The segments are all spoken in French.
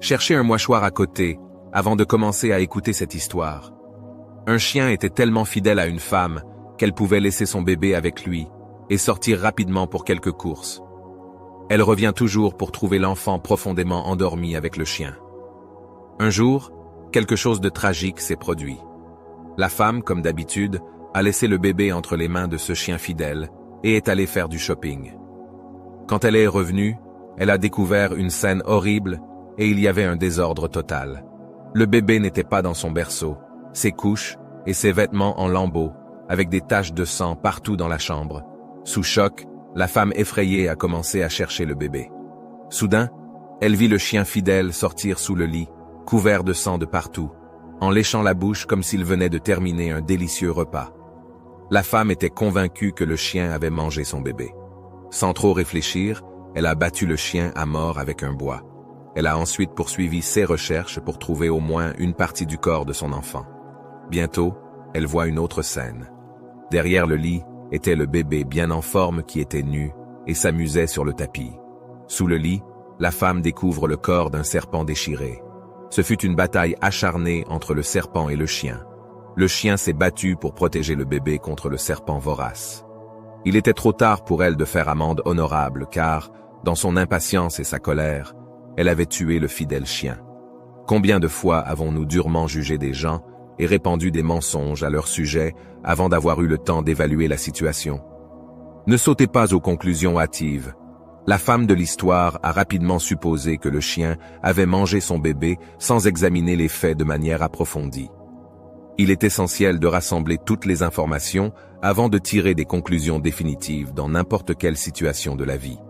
Cherchez un mouchoir à côté avant de commencer à écouter cette histoire. Un chien était tellement fidèle à une femme qu'elle pouvait laisser son bébé avec lui et sortir rapidement pour quelques courses. Elle revient toujours pour trouver l'enfant profondément endormi avec le chien. Un jour, quelque chose de tragique s'est produit. La femme, comme d'habitude, a laissé le bébé entre les mains de ce chien fidèle et est allée faire du shopping. Quand elle est revenue, elle a découvert une scène horrible et il y avait un désordre total. Le bébé n'était pas dans son berceau, ses couches et ses vêtements en lambeaux, avec des taches de sang partout dans la chambre. Sous choc, la femme effrayée a commencé à chercher le bébé. Soudain, elle vit le chien fidèle sortir sous le lit, couvert de sang de partout, en léchant la bouche comme s'il venait de terminer un délicieux repas. La femme était convaincue que le chien avait mangé son bébé. Sans trop réfléchir, elle a battu le chien à mort avec un bois. Elle a ensuite poursuivi ses recherches pour trouver au moins une partie du corps de son enfant. Bientôt, elle voit une autre scène. Derrière le lit était le bébé bien en forme qui était nu et s'amusait sur le tapis. Sous le lit, la femme découvre le corps d'un serpent déchiré. Ce fut une bataille acharnée entre le serpent et le chien. Le chien s'est battu pour protéger le bébé contre le serpent vorace. Il était trop tard pour elle de faire amende honorable car, dans son impatience et sa colère, elle avait tué le fidèle chien. Combien de fois avons-nous durement jugé des gens et répandu des mensonges à leur sujet avant d'avoir eu le temps d'évaluer la situation? Ne sautez pas aux conclusions hâtives. La femme de l'histoire a rapidement supposé que le chien avait mangé son bébé sans examiner les faits de manière approfondie. Il est essentiel de rassembler toutes les informations avant de tirer des conclusions définitives dans n'importe quelle situation de la vie.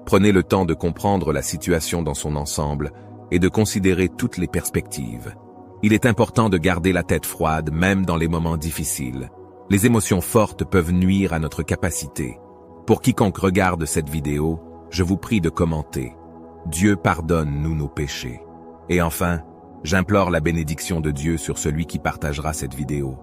Prenez le temps de comprendre la situation dans son ensemble et de considérer toutes les perspectives. Il est important de garder la tête froide même dans les moments difficiles. Les émotions fortes peuvent nuire à notre capacité. Pour quiconque regarde cette vidéo, je vous prie de commenter. Dieu pardonne-nous nos péchés. Et enfin, j'implore la bénédiction de Dieu sur celui qui partagera cette vidéo.